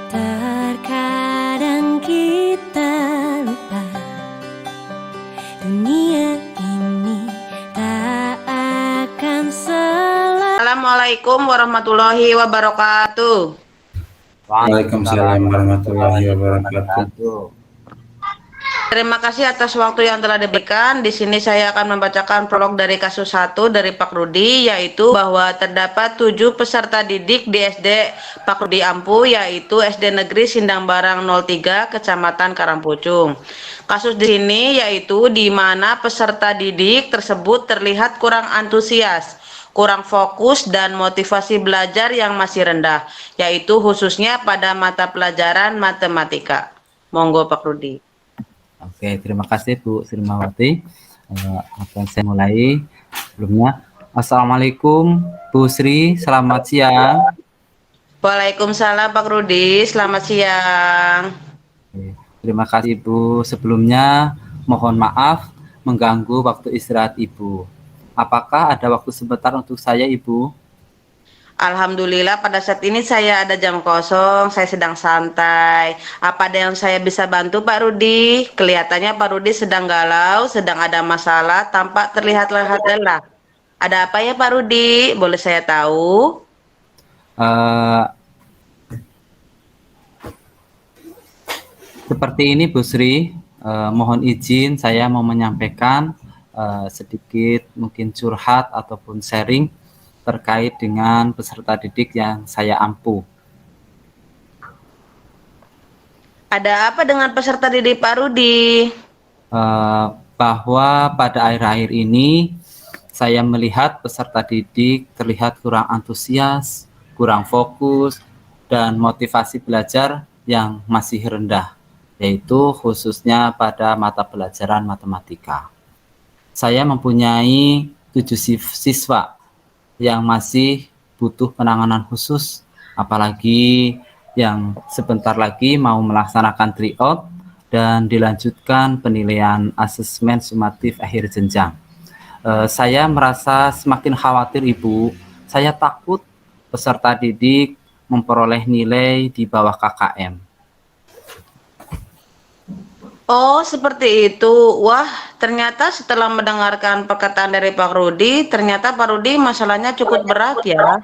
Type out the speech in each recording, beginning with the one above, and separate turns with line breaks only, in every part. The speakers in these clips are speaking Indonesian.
Terkadang kita lupa dunia ini tak akan selalu.
Assalamualaikum warahmatullahi wabarakatuh.
Waalaikumsalam warahmatullahi wabarakatuh.
Terima kasih atas waktu yang telah diberikan. Di sini saya akan membacakan prolog dari kasus 1 dari Pak Rudi, yaitu bahwa terdapat 7 peserta didik di SD Pak Rudi Ampu, yaitu SD Negeri Sindang Barang 03, Kecamatan Karangpucung. Kasus di sini yaitu di mana peserta didik tersebut terlihat kurang antusias, kurang fokus, dan motivasi belajar yang masih rendah, yaitu khususnya pada mata pelajaran matematika. Monggo Pak Rudi.
Oke, terima kasih Bu Srimawati. Akan saya mulai. Sebelumnya, Assalamualaikum Bu Sri, selamat siang.
Waalaikumsalam Pak Rudi, selamat siang.
Terima kasih Bu. Sebelumnya, mohon maaf mengganggu waktu istirahat Ibu. Apakah ada waktu sebentar untuk saya Ibu?
Alhamdulillah pada saat ini saya ada jam kosong, saya sedang santai. Apa ada yang saya bisa bantu Pak Rudi? Kelihatannya Pak Rudi sedang galau, sedang ada masalah, tampak terlihat lelah. Ada apa ya Pak Rudi? Boleh saya tahu?
Seperti ini Bu Sri, mohon izin saya mau menyampaikan sedikit mungkin curhat ataupun sharing terkait dengan peserta didik yang saya ampu.
Ada apa dengan peserta didik Pak Rudi?
Bahwa pada akhir-akhir ini saya melihat peserta didik terlihat kurang antusias, kurang fokus, dan motivasi belajar yang masih rendah, yaitu khususnya pada mata pelajaran matematika. Saya mempunyai 7 siswa yang masih butuh penanganan khusus, apalagi yang sebentar lagi mau melaksanakan tryout dan dilanjutkan penilaian asesmen sumatif akhir jenjang. Saya merasa semakin khawatir Ibu. Saya takut peserta didik memperoleh nilai di bawah KKM.
Oh, seperti itu. Wah, ternyata setelah mendengarkan perkataan dari Pak Rudi, ternyata Pak Rudi masalahnya cukup berat ya.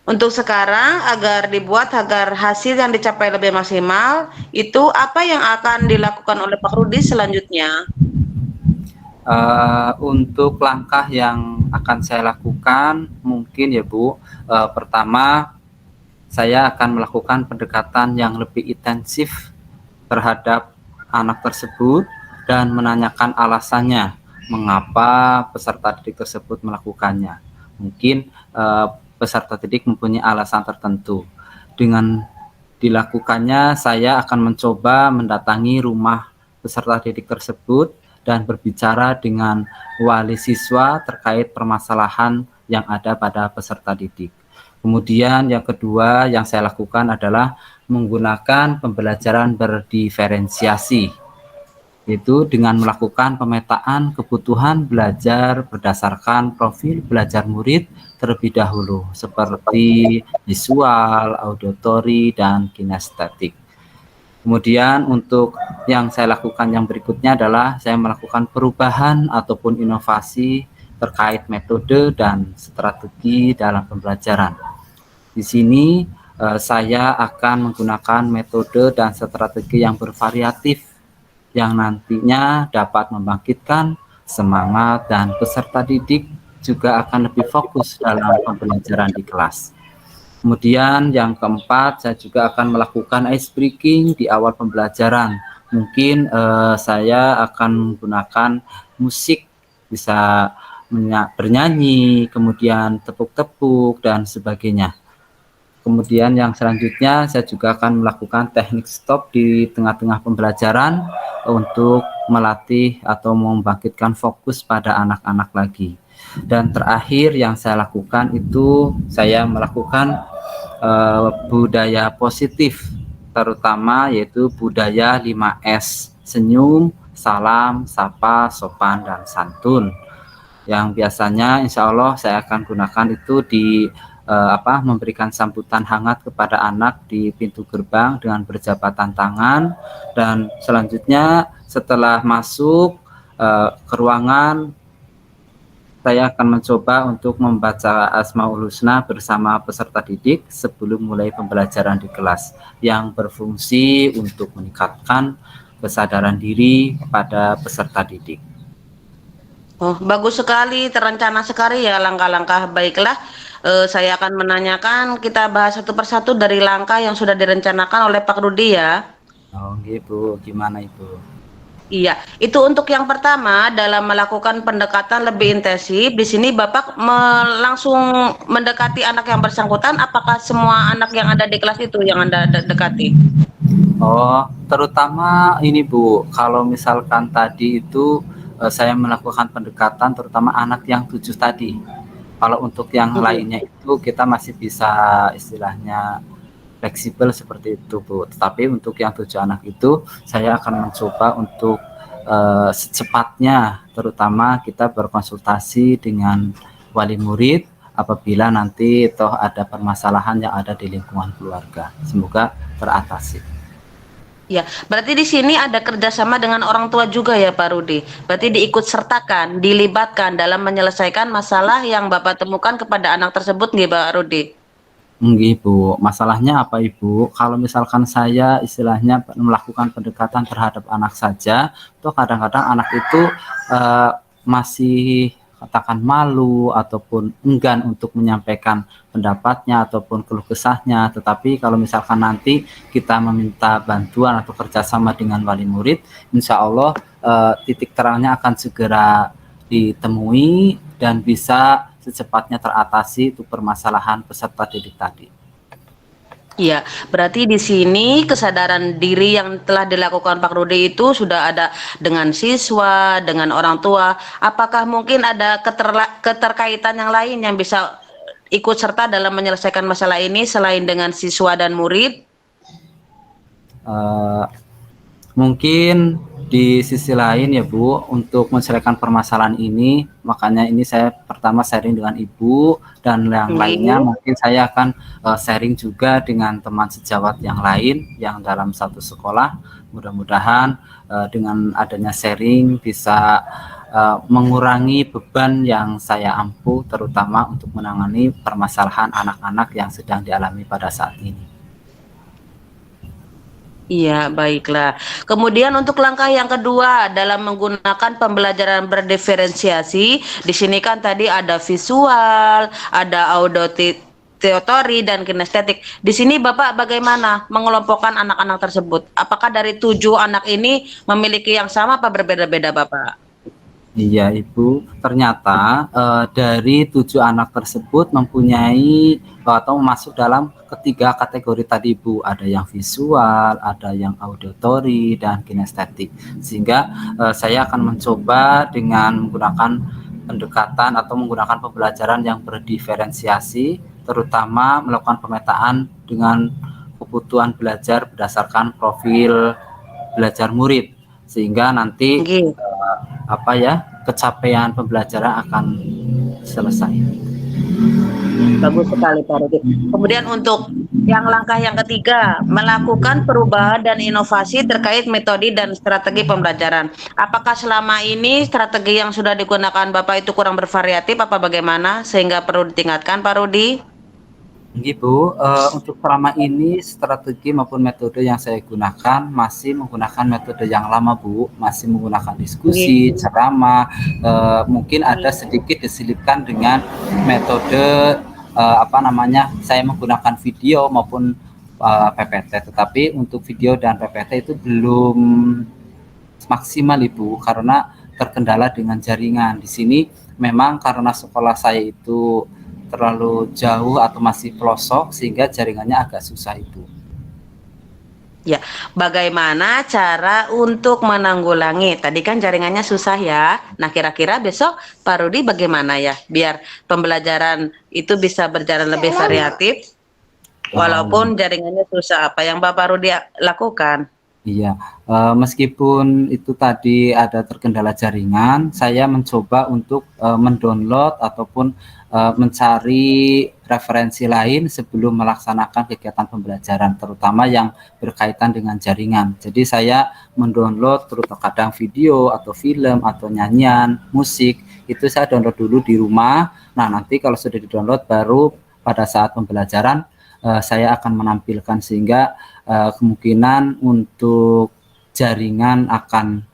Untuk sekarang, agar hasil yang dicapai lebih maksimal, itu apa yang akan dilakukan oleh Pak Rudi selanjutnya?
Untuk langkah yang akan saya lakukan, mungkin ya Bu, pertama saya akan melakukan pendekatan yang lebih intensif terhadap anak tersebut dan menanyakan alasannya mengapa peserta didik tersebut melakukannya. Mungkin peserta didik mempunyai alasan tertentu. Dengan dilakukannya, saya akan mencoba mendatangi rumah peserta didik tersebut dan berbicara dengan wali siswa terkait permasalahan yang ada pada peserta didik. Kemudian yang kedua yang saya lakukan adalah menggunakan pembelajaran berdiferensiasi, yaitu dengan melakukan pemetaan kebutuhan belajar berdasarkan profil belajar murid terlebih dahulu, seperti visual, auditori, dan kinestetik. Kemudian untuk yang saya lakukan yang berikutnya adalah saya melakukan perubahan ataupun inovasi terkait metode dan strategi dalam pembelajaran. Di sini saya akan menggunakan metode dan strategi yang bervariatif yang nantinya dapat membangkitkan semangat dan peserta didik juga akan lebih fokus dalam pembelajaran di kelas. Kemudian yang keempat, saya juga akan melakukan ice breaking di awal pembelajaran. Mungkin saya akan menggunakan musik, bisa bernyanyi, kemudian tepuk-tepuk, dan sebagainya. Kemudian yang selanjutnya saya juga akan melakukan teknik stop di tengah-tengah pembelajaran untuk melatih atau membangkitkan fokus pada anak-anak lagi. Dan terakhir yang saya lakukan itu saya melakukan budaya positif, terutama yaitu budaya 5S, senyum, salam, sapa, sopan, dan santun. Yang biasanya insya Allah saya akan gunakan itu di memberikan sambutan hangat kepada anak di pintu gerbang dengan berjabatan tangan, dan selanjutnya setelah masuk ke ruangan, saya akan mencoba untuk membaca Asmaul Husna bersama peserta didik sebelum mulai pembelajaran di kelas, yang berfungsi untuk meningkatkan kesadaran diri pada peserta didik.
Oh, bagus sekali, terencana sekali ya langkah-langkah. Baiklah, saya akan menanyakan, kita bahas satu persatu dari langkah yang sudah direncanakan oleh Pak Rudi ya.
Oh gitu, gimana Ibu?
Iya, itu untuk yang pertama dalam melakukan pendekatan lebih intensif. Di sini Bapak langsung mendekati anak yang bersangkutan. Apakah semua anak yang ada di kelas itu yang Anda dekati?
Oh, terutama ini Bu, kalau misalkan tadi itu saya melakukan pendekatan terutama anak yang 7 tadi. Kalau untuk yang lainnya itu kita masih bisa istilahnya fleksibel seperti itu Bu. Tetapi untuk yang 7 anak itu saya akan mencoba untuk secepatnya, terutama kita berkonsultasi dengan wali murid apabila nanti toh ada permasalahan yang ada di lingkungan keluarga. Semoga teratasi.
Ya, berarti di sini ada kerjasama dengan orang tua juga ya Pak Rudi. Berarti diikut sertakan, dilibatkan dalam menyelesaikan masalah yang Bapak temukan kepada anak tersebut nggih Pak Rudi?
Ibu, masalahnya apa Ibu? Kalau misalkan saya istilahnya melakukan pendekatan terhadap anak saja, toh kadang-kadang anak itu masih katakan malu ataupun enggan untuk menyampaikan pendapatnya ataupun keluh kesahnya. Tetapi kalau misalkan nanti kita meminta bantuan atau kerjasama dengan wali murid, insya Allah titik terangnya akan segera ditemui dan bisa secepatnya teratasi itu permasalahan peserta didik tadi.
Iya, berarti di sini kesadaran diri yang telah dilakukan Pak Rudi itu sudah ada dengan siswa, dengan orang tua. Apakah mungkin ada keterkaitan yang lain yang bisa ikut serta dalam menyelesaikan masalah ini selain dengan siswa dan murid?
Mungkin di sisi lain ya Bu, untuk menyelesaikan permasalahan ini, makanya ini saya pertama sharing dengan Ibu, dan yang lainnya mungkin saya akan sharing juga dengan teman sejawat yang lain yang dalam satu sekolah. Mudah-mudahan dengan adanya sharing bisa mengurangi beban yang saya ampuh, terutama untuk menangani permasalahan anak-anak yang sedang dialami pada saat ini.
Iya, baiklah. Kemudian untuk langkah yang kedua dalam menggunakan pembelajaran berdiferensiasi, di sini kan tadi ada visual, ada auditory dan kinestetik. Di sini Bapak bagaimana mengelompokkan anak-anak tersebut? Apakah dari 7 anak ini memiliki yang sama apa berbeda-beda Bapak?
Iya Ibu, ternyata dari 7 anak tersebut mempunyai atau masuk dalam ketiga kategori tadi Bu, ada yang visual, ada yang auditory dan kinestetik. Sehingga saya akan mencoba dengan menggunakan pendekatan atau menggunakan pembelajaran yang berdiferensiasi, terutama melakukan pemetaan dengan kebutuhan belajar berdasarkan profil belajar murid, sehingga nanti capaian pembelajaran akan selesai.
Bagus sekali Pak Rudi. Kemudian untuk yang langkah yang ketiga, melakukan perubahan dan inovasi terkait metode dan strategi pembelajaran. Apakah selama ini strategi yang sudah digunakan Bapak itu kurang bervariatif apa bagaimana sehingga perlu ditingkatkan Pak Rudi?
Bu, untuk selama ini strategi maupun metode yang saya gunakan masih menggunakan metode yang lama Bu, masih menggunakan diskusi, ceramah, mungkin ada sedikit diselipkan dengan metode saya menggunakan video maupun PPT, tetapi untuk video dan PPT itu belum maksimal Ibu karena terkendala dengan jaringan. Di sini memang karena sekolah saya itu terlalu jauh atau masih pelosok sehingga jaringannya agak susah Ibu.
Ya, bagaimana cara untuk menanggulangi? Tadi kan jaringannya susah ya. Nah, kira-kira besok Pak Rudi bagaimana ya biar pembelajaran itu bisa berjalan lebih variatif walaupun jaringannya susah. Apa yang Bapak Rudi lakukan?
Iya, meskipun itu tadi ada terkendala jaringan, saya mencoba untuk mendownload ataupun mencari referensi lain sebelum melaksanakan kegiatan pembelajaran, terutama yang berkaitan dengan jaringan. Jadi saya mendownload terutama kadang video atau film atau nyanyian, musik, itu saya download dulu di rumah. Nah, nanti kalau sudah di-download baru pada saat pembelajaran saya akan menampilkan, sehingga kemungkinan untuk jaringan akan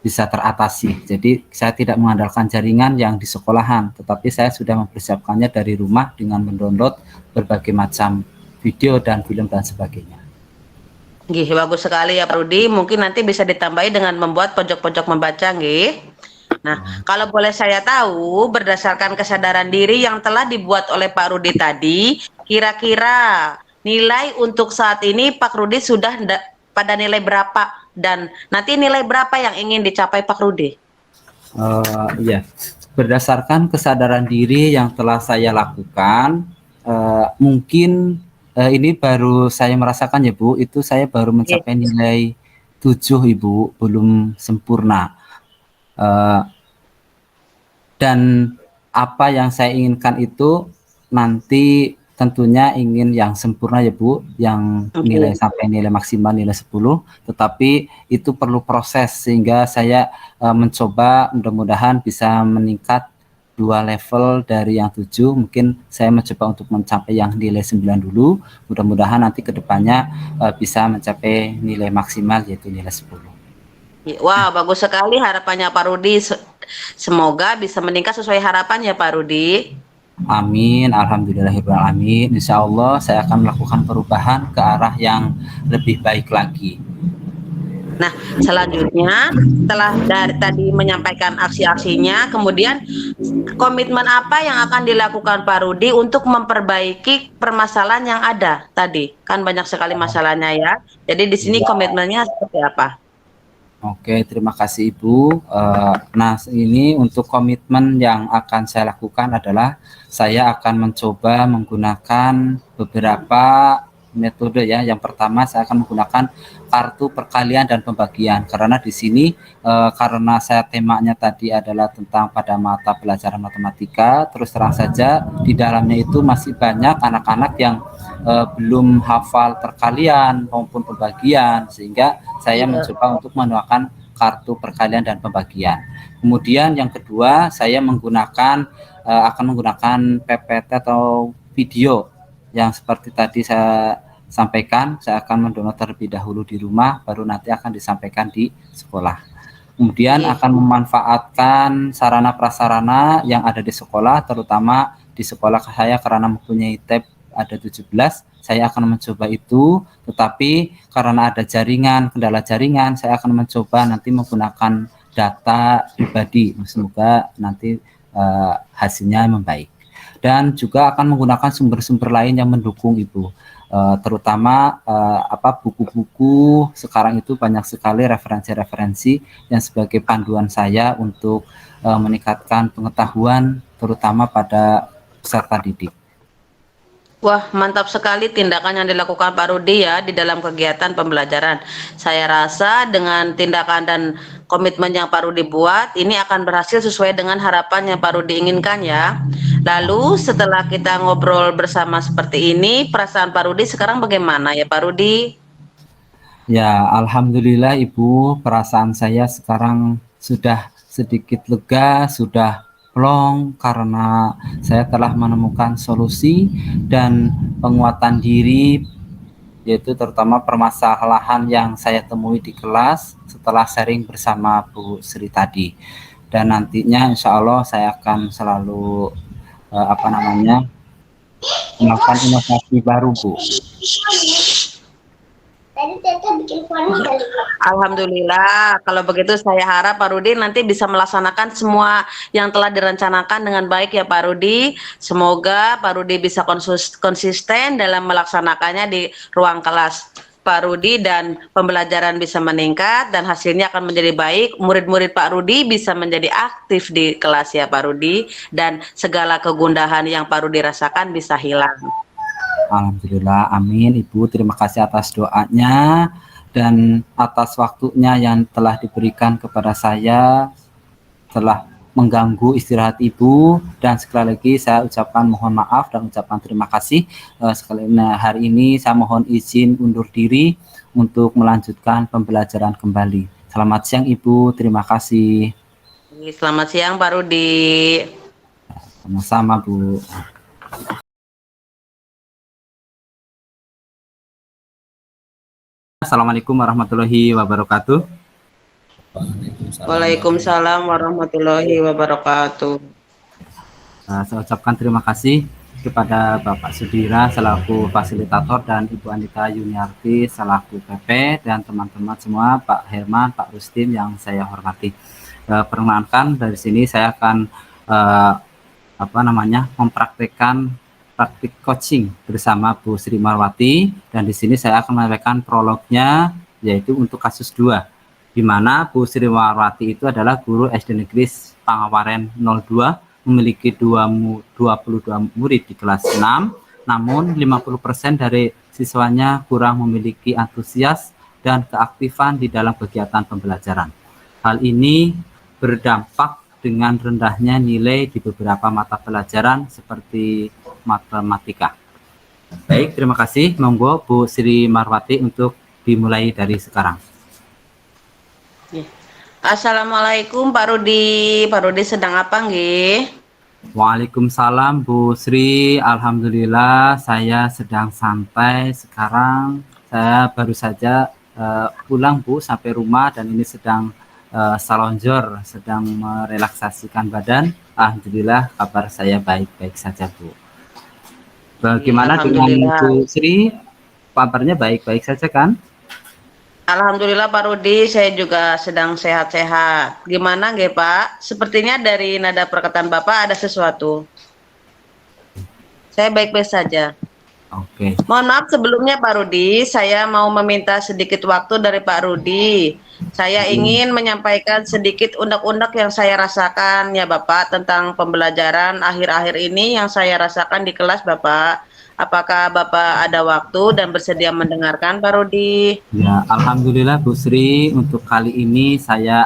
bisa teratasi. Jadi saya tidak mengandalkan jaringan yang di sekolahan, tetapi saya sudah mempersiapkannya dari rumah dengan mendownload berbagai macam video dan film dan sebagainya.
Gih, bagus sekali ya Pak Rudi. Mungkin nanti bisa ditambahi dengan membuat pojok-pojok membaca, gih. Nah, kalau boleh saya tahu, berdasarkan kesadaran diri yang telah dibuat oleh Pak Rudi tadi, kira-kira nilai untuk saat ini Pak Rudi sudah pada nilai berapa, dan nanti nilai berapa yang ingin dicapai Pak Rudi?
Iya, berdasarkan kesadaran diri yang telah saya lakukan, mungkin ini baru saya merasakan ya Bu, itu saya baru mencapai nilai 7 Ibu, belum sempurna. Dan apa yang saya inginkan itu nanti tentunya ingin yang sempurna ya Bu, yang nilai sampai nilai maksimal nilai 10, tetapi itu perlu proses, sehingga saya mencoba mudah-mudahan bisa meningkat 2 level dari yang 7. Mungkin saya mencoba untuk mencapai yang nilai 9 dulu, mudah-mudahan nanti kedepannya bisa mencapai nilai maksimal yaitu nilai 10.
Wah, bagus sekali harapannya Pak Rudi. Semoga bisa meningkat sesuai harapan ya Pak Rudi.
Amin, alhamdulillahirrahmanirrahim. Insya Allah saya akan melakukan perubahan ke arah yang lebih baik lagi.
Nah, selanjutnya setelah dari tadi menyampaikan aksi-aksinya, kemudian komitmen apa yang akan dilakukan Pak Rudi untuk memperbaiki permasalahan yang ada tadi? Kan banyak sekali masalahnya ya. Jadi di sini komitmennya seperti apa?
Oke, terima kasih Ibu. Nah, ini untuk komitmen yang akan saya lakukan adalah saya akan mencoba menggunakan beberapa metode ya. Yang pertama saya akan menggunakan kartu perkalian dan pembagian, karena di sini karena saya temanya tadi adalah tentang pada mata pelajaran matematika, terus terang saja di dalamnya itu masih banyak anak-anak yang belum hafal perkalian maupun pembagian, sehingga saya mencoba untuk menggunakan kartu perkalian dan pembagian. Kemudian yang kedua, saya akan menggunakan PPT atau video yang seperti tadi saya sampaikan. Saya akan mendownload terlebih dahulu di rumah, baru nanti akan disampaikan di sekolah. Kemudian akan memanfaatkan sarana prasarana yang ada di sekolah, terutama di sekolah saya karena mempunyai tab ada 17, saya akan mencoba itu, tetapi karena ada kendala jaringan, saya akan mencoba nanti menggunakan data pribadi. Semoga nanti hasilnya membaik. Dan juga akan menggunakan sumber-sumber lain yang mendukung Ibu, terutama buku-buku. Sekarang itu banyak sekali referensi-referensi yang sebagai panduan saya untuk meningkatkan pengetahuan, terutama pada peserta didik.
Wah, mantap sekali tindakan yang dilakukan Pak Rudi ya di dalam kegiatan pembelajaran. Saya rasa dengan tindakan dan komitmen yang Pak Rudi buat, ini akan berhasil sesuai dengan harapan yang Pak Rudi inginkan ya. Lalu setelah kita ngobrol bersama seperti ini, perasaan Pak Rudi sekarang bagaimana ya Pak Rudi?
Ya, alhamdulillah Ibu, perasaan saya sekarang sudah sedikit lega, sudah plong, karena saya telah menemukan solusi dan penguatan diri, yaitu terutama permasalahan yang saya temui di kelas setelah sharing bersama Bu Sri tadi. Dan nantinya insya Allah saya akan selalu melakukan inovasi baru Bu.
Alhamdulillah, kalau begitu saya harap Pak Rudi nanti bisa melaksanakan semua yang telah direncanakan dengan baik ya Pak Rudi. Semoga Pak Rudi bisa konsisten dalam melaksanakannya di ruang kelas Pak Rudi, dan pembelajaran bisa meningkat dan hasilnya akan menjadi baik. Murid-murid Pak Rudi bisa menjadi aktif di kelas ya Pak Rudi, dan segala kegundahan yang Pak Rudi rasakan bisa hilang.
Alhamdulillah, amin Ibu, terima kasih atas doanya. dan atas waktunya yang telah diberikan kepada saya, telah mengganggu istirahat Ibu, dan sekali lagi saya ucapkan mohon maaf dan ucapkan terima kasih. Hari ini saya mohon izin undur diri untuk melanjutkan pembelajaran kembali. Selamat siang Ibu, terima kasih.
Selamat siang Pak Rudi.
Sama-sama Bu. Assalamualaikum warahmatullahi wabarakatuh.
Waalaikumsalam warahmatullahi wabarakatuh.
Saya ucapkan terima kasih kepada Bapak Sudira selaku fasilitator dan Ibu Anita Yuniarti selaku PP dan teman-teman semua, Pak Herman, Pak Rustin yang saya hormati. Perkenalkan dari sini saya akan mempraktikkan praktik coaching bersama Bu Sri Marwati, dan di sini saya akan menyampaikan prolognya, yaitu untuk kasus 2, di mana Bu Sri Marwati itu adalah guru SD Negeri Pangawaren 02, memiliki 22 murid di kelas 6, namun 50% dari siswanya kurang memiliki antusias dan keaktifan di dalam kegiatan pembelajaran. Hal ini berdampak dengan rendahnya nilai di beberapa mata pelajaran seperti matematika. Baik, terima kasih. Monggo Bu Sri Marwati untuk dimulai dari sekarang.
Assalamualaikum Pak Rudi. Pak Rudi sedang apa nggih?
Waalaikumsalam Bu Sri. Alhamdulillah saya sedang santai sekarang. Saya baru saja pulang Bu sampai rumah, dan ini sedang salonjor, sedang merelaksasikan badan. Alhamdulillah kabar saya baik-baik saja Bu. Bagaimana dengan Bu Sri? Kabarnya baik-baik saja kan?
Alhamdulillah Pak Rudi, saya juga sedang sehat-sehat. Gimana nggih Pak? Sepertinya dari nada perkataan Bapak ada sesuatu. Saya baik-baik saja.
Oke.
Mohon maaf sebelumnya Pak Rudi, saya mau meminta sedikit waktu dari Pak Rudi. Saya ingin menyampaikan sedikit unek-unek yang saya rasakan ya Bapak tentang pembelajaran akhir-akhir ini yang saya rasakan di kelas Bapak. Apakah Bapak ada waktu dan bersedia mendengarkan Pak Rudi?
Ya, Alhamdulillah Bu Sri, untuk kali ini saya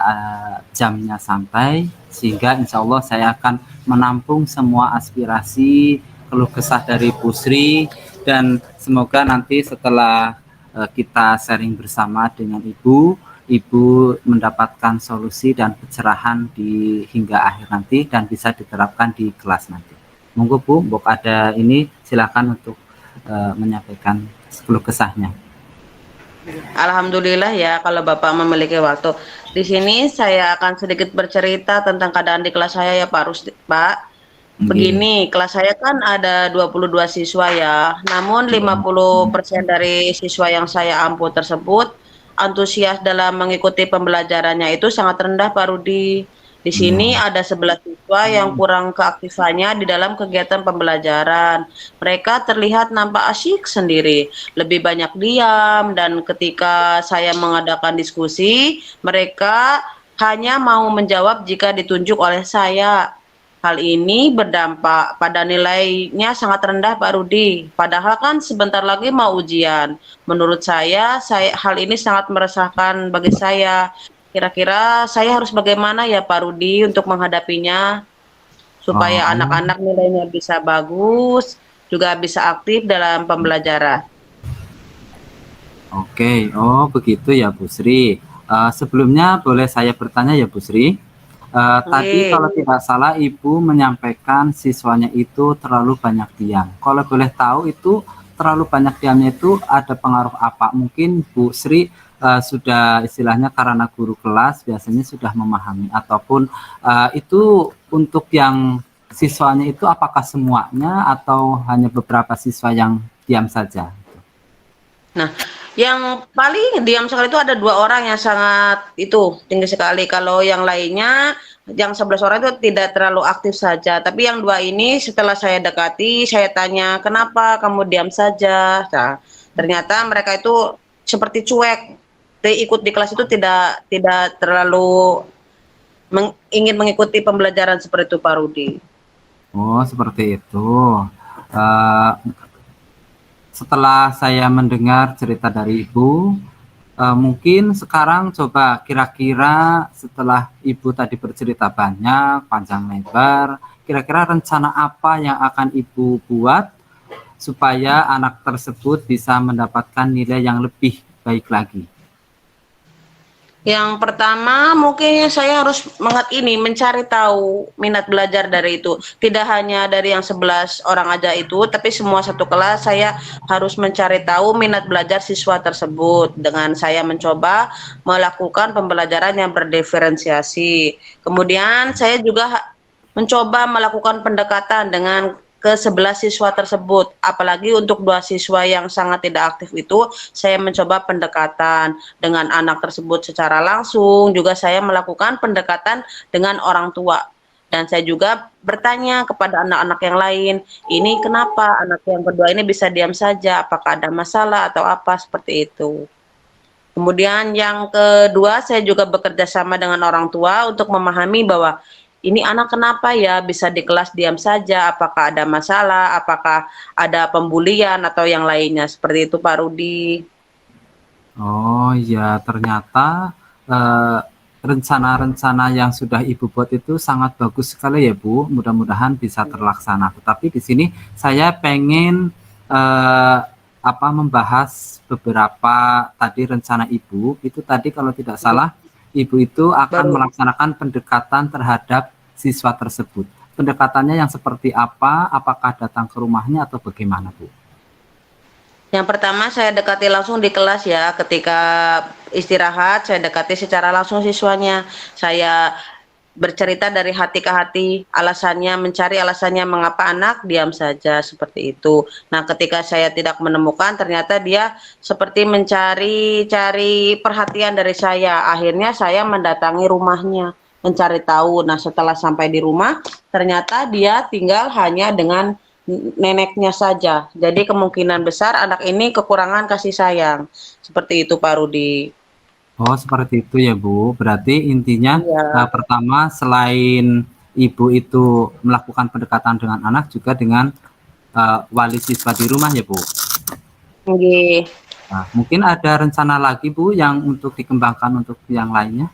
jamnya santai, sehingga insya Allah saya akan menampung semua aspirasi, keluh kesah dari Bu Sri, dan semoga nanti setelah kita sharing bersama dengan Ibu mendapatkan solusi dan pencerahan hingga akhir nanti, dan bisa diterapkan di kelas nanti. Monggo Bu, Mbok ada ini, silakan untuk menyampaikan keluh kesahnya.
Alhamdulillah ya kalau Bapak memiliki waktu. Di sini saya akan sedikit bercerita tentang keadaan di kelas saya ya Pak. Begini, kelas saya kan ada 22 siswa ya, namun 50% dari siswa yang saya ampu tersebut antusias dalam mengikuti pembelajarannya itu sangat rendah Pak Rudi. Di sini ada 11 siswa yang kurang keaktifannya di dalam kegiatan pembelajaran. Mereka terlihat nampak asyik sendiri, lebih banyak diam, dan ketika saya mengadakan diskusi, mereka hanya mau menjawab jika ditunjuk oleh saya. Hal ini berdampak pada nilainya sangat rendah Pak Rudi. Padahal kan sebentar lagi mau ujian. Menurut saya hal ini sangat meresahkan bagi saya. Kira-kira saya harus bagaimana ya Pak Rudi untuk menghadapinya supaya anak-anak nilainya bisa bagus, juga bisa aktif dalam pembelajaran.
Oke, oh begitu ya Bu Sri. Sebelumnya boleh saya bertanya ya Bu Sri? Tadi kalau tidak salah Ibu menyampaikan siswanya itu terlalu banyak diam. Kalau boleh tahu itu terlalu banyak diamnya itu ada pengaruh apa? Mungkin Bu Sri sudah istilahnya karena guru kelas biasanya sudah memahami, ataupun itu untuk yang siswanya itu apakah semuanya atau hanya beberapa siswa yang diam saja?
Nah, yang paling diam sekali itu ada 2 orang yang sangat tinggi sekali. Kalau yang lainnya, yang 11 orang itu tidak terlalu aktif saja. Tapi yang 2 ini setelah saya dekati, saya tanya, kenapa kamu diam saja? Nah, ternyata mereka itu seperti cuek. Ikut di kelas itu tidak terlalu ingin mengikuti pembelajaran seperti itu Pak Rudi.
Oh, seperti itu. Setelah saya mendengar cerita dari Ibu, Mungkin sekarang coba kira-kira setelah Ibu tadi bercerita banyak, panjang lebar, kira-kira rencana apa yang akan Ibu buat supaya anak tersebut bisa mendapatkan nilai yang lebih baik lagi?
Yang pertama mungkin saya harus mencari tahu minat belajar dari itu. Tidak hanya dari yang 11 orang aja itu, tapi semua satu kelas saya harus mencari tahu minat belajar siswa tersebut dengan saya mencoba melakukan pembelajaran yang berdiferensiasi. Kemudian saya juga mencoba melakukan pendekatan dengan ke 11 siswa tersebut. Apalagi untuk 2 siswa yang sangat tidak aktif itu, saya mencoba pendekatan dengan anak tersebut secara langsung, juga saya melakukan pendekatan dengan orang tua. Dan saya juga bertanya kepada anak-anak yang lain, ini kenapa anak yang kedua ini bisa diam saja, apakah ada masalah atau apa, seperti itu. Kemudian yang kedua, saya juga bekerja sama dengan orang tua untuk memahami bahwa ini anak kenapa ya bisa di kelas diam saja, apakah ada masalah, apakah ada pembulian atau yang lainnya, seperti itu Pak Rudi.
Oh iya, ternyata rencana-rencana yang sudah Ibu buat itu sangat bagus sekali ya Bu. Mudah-mudahan bisa terlaksana. Tetapi di sini saya pengen membahas beberapa tadi rencana Ibu. Itu tadi kalau tidak salah, Ibu itu akan
Baru
melaksanakan pendekatan terhadap siswa tersebut. Pendekatannya yang seperti apa? Apakah datang ke rumahnya atau bagaimana Bu?
yang pertama saya dekati langsung di kelas ya, ketika istirahat saya dekati secara langsung siswanya. Saya bercerita dari hati ke hati, alasannya, mencari alasannya mengapa anak diam saja, seperti itu. Nah, ketika saya tidak menemukan, ternyata dia seperti mencari perhatian dari saya. Akhirnya saya mendatangi rumahnya, mencari tahu. Nah, setelah sampai di rumah, ternyata dia tinggal hanya dengan neneknya saja. Jadi kemungkinan besar anak ini kekurangan kasih sayang. Seperti itu Pak Rudi.
Oh, seperti itu ya, Bu. Berarti intinya
Iya.
pertama selain Ibu itu melakukan pendekatan dengan anak juga dengan wali siswa di rumah ya, Bu.
Nggih.
Nah, mungkin ada rencana lagi, Bu, yang untuk dikembangkan untuk yang lainnya?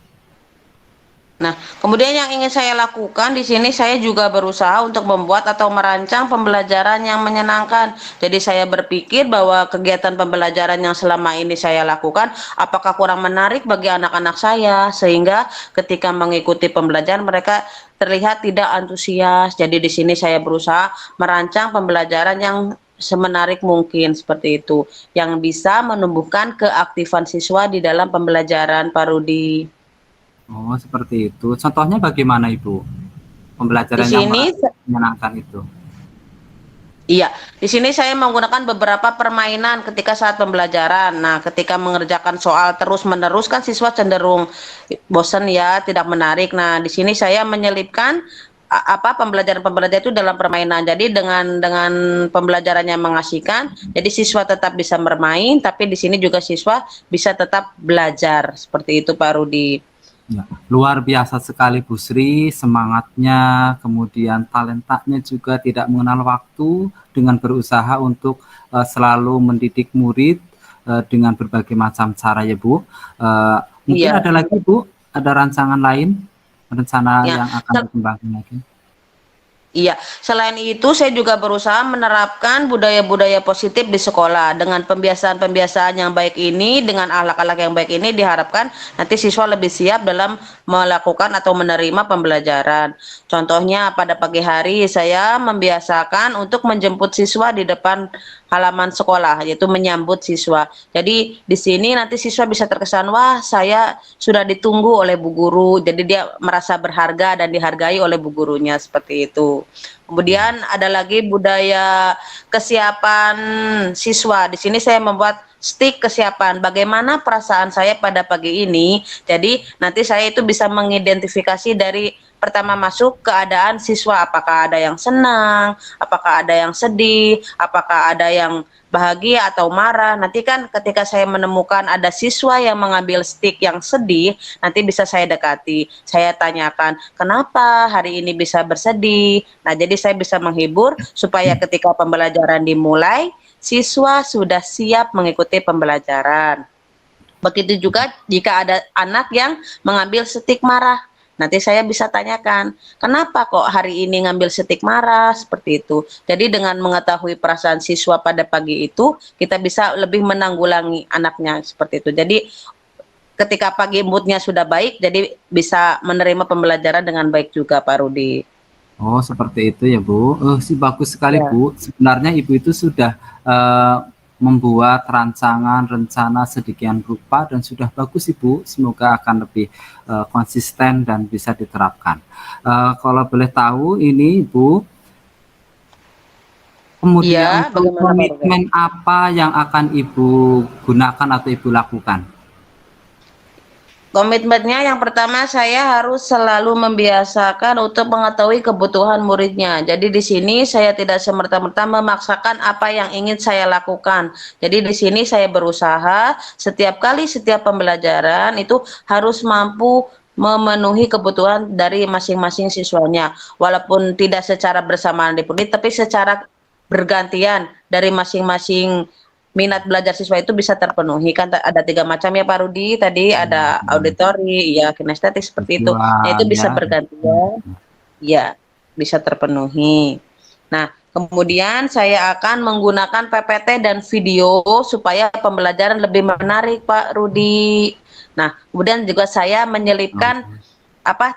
Nah, kemudian yang ingin saya lakukan di sini saya juga berusaha untuk membuat atau merancang pembelajaran yang menyenangkan. Jadi saya berpikir bahwa kegiatan pembelajaran yang selama ini saya lakukan apakah kurang menarik bagi anak-anak saya, sehingga ketika mengikuti pembelajaran mereka terlihat tidak antusias. Jadi di sini saya berusaha merancang pembelajaran yang semenarik mungkin, seperti itu, yang bisa menumbuhkan keaktifan siswa di dalam pembelajaran Pak Rudi.
Oh, seperti itu. Contohnya bagaimana, Ibu?
Di
Pembelajaran yang
sini
menyenangkan itu.
Iya, di sini saya menggunakan beberapa permainan ketika saat pembelajaran. Nah, ketika mengerjakan soal terus-menerus kan siswa cenderung bosan ya, tidak menarik. Nah, di sini saya menyelipkan pembelajaran-pembelajaran itu dalam permainan. Jadi dengan pembelajarannya mengasihkan, jadi siswa tetap bisa bermain, tapi di sini juga siswa bisa tetap belajar. Seperti itu Pak Rudi.
Ya, luar biasa sekali Bu Sri, semangatnya, kemudian talentanya juga tidak mengenal waktu dengan berusaha untuk selalu mendidik murid dengan berbagai macam cara ya Bu. Mungkin
Iya.
ada lagi Bu, ada rancangan lain, rencana
Ya.
yang akan dikembangkan lagi.
Iya, selain itu saya juga berusaha menerapkan budaya-budaya positif di sekolah. Dengan pembiasaan-pembiasaan yang baik ini, dengan akhlak-akhlak yang baik ini diharapkan nanti siswa lebih siap dalam melakukan atau menerima pembelajaran. Contohnya pada pagi hari saya membiasakan untuk menjemput siswa di depan halaman sekolah, yaitu menyambut siswa. Jadi di sini nanti siswa bisa terkesan, wah saya sudah ditunggu oleh bu guru. Jadi dia merasa berharga dan dihargai oleh bu gurunya, seperti itu. Kemudian ada lagi budaya kesiapan siswa. Di sini saya membuat stick kesiapan. Bagaimana perasaan saya pada pagi ini? Jadi nanti saya itu bisa mengidentifikasi dari pertama masuk keadaan siswa, apakah ada yang senang, apakah ada yang sedih, apakah ada yang bahagia atau marah. Nanti kan ketika saya menemukan ada siswa yang mengambil stick yang sedih, nanti bisa saya dekati. Saya tanyakan, kenapa hari ini bisa bersedih? Nah, jadi saya bisa menghibur supaya ketika pembelajaran dimulai, siswa sudah siap mengikuti pembelajaran. Begitu juga jika ada anak yang mengambil setik marah. Nanti saya bisa tanyakan, kenapa kok hari ini ngambil setik marah seperti itu. Jadi dengan mengetahui perasaan siswa pada pagi itu, kita bisa lebih menanggulangi anaknya seperti itu. Jadi ketika pagi moodnya sudah baik, jadi bisa menerima pembelajaran dengan baik juga Pak Rudi.
Oh, seperti itu ya, Bu. Sih bagus sekali,
Ya.
Bu. Sebenarnya Ibu itu sudah membuat rancangan, rencana sedemikian rupa dan sudah bagus, Ibu. Semoga akan lebih konsisten dan bisa diterapkan. Kalau boleh tahu, ini Ibu, kemudian
Iya,
untuk
bagaimana Pak Rudi?
komitmen apa yang akan Ibu gunakan atau Ibu lakukan?
Komitmennya yang pertama saya harus selalu membiasakan untuk mengetahui kebutuhan muridnya. Jadi di sini saya tidak semerta-merta memaksakan apa yang ingin saya lakukan. Jadi di sini saya berusaha setiap kali setiap pembelajaran itu harus mampu memenuhi kebutuhan dari masing-masing siswanya. Walaupun tidak secara bersamaan dipenuhi, tapi secara bergantian dari masing-masing minat belajar siswa itu bisa terpenuhi. Kan ada 3 macam ya Pak Rudi, tadi ada auditori, ya kinestetik seperti itu. Nah
Visual
itu bisa
ya.
bergantian, ya bisa terpenuhi. Nah kemudian saya akan menggunakan PPT dan video supaya pembelajaran lebih menarik Pak Rudi. Nah kemudian juga saya menyelipkan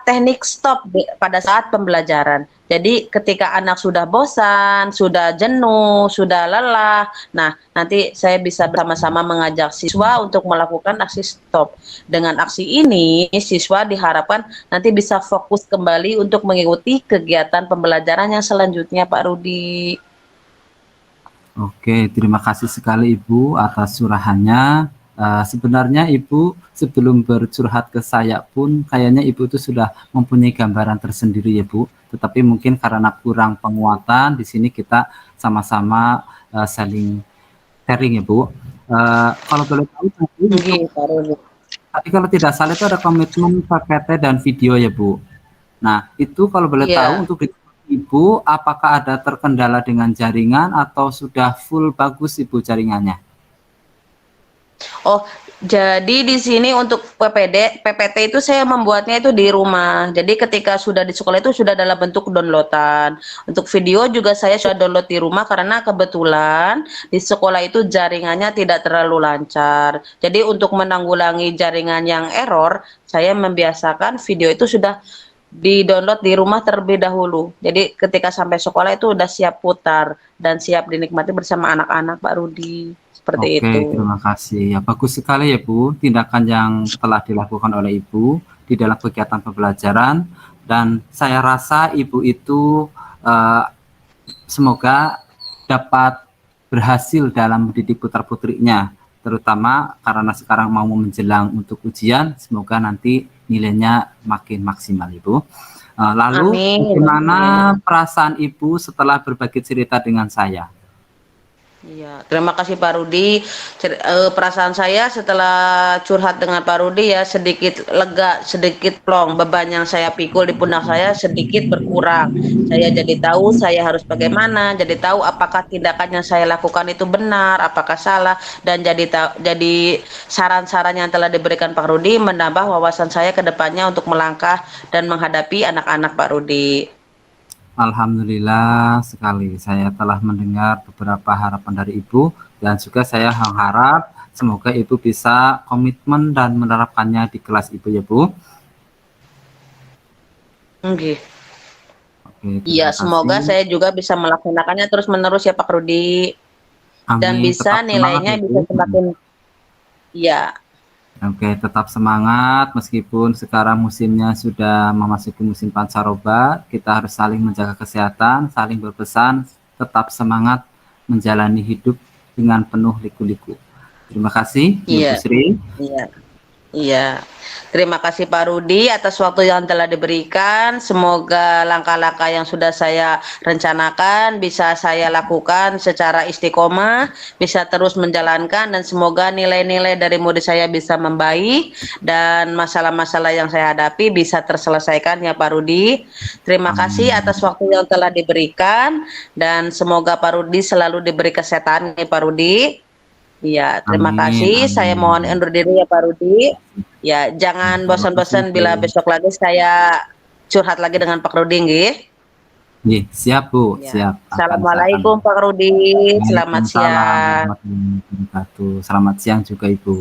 teknik stop pada saat pembelajaran. Jadi ketika anak sudah bosan, sudah jenuh, sudah lelah, nah nanti saya bisa bersama-sama mengajak siswa untuk melakukan aksi stop. Dengan aksi ini, siswa diharapkan nanti bisa fokus kembali untuk mengikuti kegiatan pembelajaran yang selanjutnya, Pak Rudi.
Oke, terima kasih sekali Ibu atas curahannya. Sebenarnya Ibu sebelum bercurhat ke saya pun kayaknya Ibu itu sudah mempunyai gambaran tersendiri ya Bu. Tetapi mungkin karena kurang penguatan di sini kita sama-sama saling sharing ya Bu. Kalau boleh tahu tadi untuk
Pak Rudi.
tadi kalau tidak salah itu ada komitmen PPT dan video ya Bu. Nah, itu kalau boleh tahu
Iya.
untuk Ibu, apakah ada terkendala dengan jaringan atau sudah full bagus Ibu jaringannya?
Oh, jadi di sini untuk PPT itu saya membuatnya itu di rumah. Jadi ketika sudah di sekolah itu sudah dalam bentuk downloadan. Untuk video juga saya sudah download di rumah karena kebetulan di sekolah itu jaringannya tidak terlalu lancar. Jadi untuk menanggulangi jaringan yang error, saya membiasakan video itu sudah di-download di rumah terlebih dahulu. Jadi ketika sampai sekolah itu udah siap putar dan siap dinikmati bersama anak-anak, Pak Rudi. Seperti
Oke,
itu.
terima kasih. Ya, bagus sekali ya Bu, tindakan yang telah dilakukan oleh Ibu di dalam kegiatan pembelajaran dan saya rasa Ibu itu semoga dapat berhasil dalam mendidik putra-putrinya, terutama karena sekarang mau menjelang untuk ujian, semoga nanti nilainya makin maksimal Ibu. Lalu
Amin.
bagaimana perasaan Ibu setelah berbagi cerita dengan saya?
Iya, terima kasih Pak Rudi. Perasaan saya setelah curhat dengan Pak Rudi ya sedikit lega, sedikit plong. Beban yang saya pikul di pundak saya sedikit berkurang. Saya jadi tahu saya harus bagaimana, jadi tahu apakah tindakan yang saya lakukan itu benar, apakah salah, dan jadi saran-saran yang telah diberikan Pak Rudi menambah wawasan saya ke depannya untuk melangkah dan menghadapi anak-anak Pak Rudi.
Alhamdulillah sekali saya telah mendengar beberapa harapan dari Ibu dan juga saya harap semoga Ibu bisa komitmen dan menerapkannya di kelas Ibu ya Bu.
Oke.
Oke,
Iya,
terima
semoga
kasih.
saya juga bisa melaksanakannya terus menerus ya Pak Rudi dan
Amin,
bisa
tetap semangat ya
nilainya bisa
Bu.
semakin iya.
Oke, tetap semangat meskipun sekarang musimnya sudah memasuki musim pancaroba, kita harus saling menjaga kesehatan, saling berpesan, tetap semangat menjalani hidup dengan penuh liku-liku. Terima kasih, Ibu
Iya,
Sri.
iya. Iya, terima kasih Pak Rudi atas waktu yang telah diberikan. Semoga langkah-langkah yang sudah saya rencanakan bisa saya lakukan secara istiqomah, bisa terus menjalankan dan semoga nilai-nilai dari murid saya bisa membaik dan masalah-masalah yang saya hadapi bisa terselesaikan ya Pak Rudi. Terima kasih
Amin.
atas waktu yang telah diberikan dan semoga Pak Rudi selalu diberi kesehatan ya Pak Rudi. Iya, terima
Amin,
kasih. Saya mohon
amin.
undur diri ya Pak Rudi. Ya, jangan
Terima kasih,
bosan-bosan bila
Bu.
besok lagi saya curhat lagi dengan Pak Rudi nggih.
Nggih, siap, Bu,
Ya.
siap. Saya akan
Assalamualaikum Pak Rudi. Selamat
Waalaikumsalam
siang.
warahmatullahi wabarakatuh. Selamat siang juga, Ibu.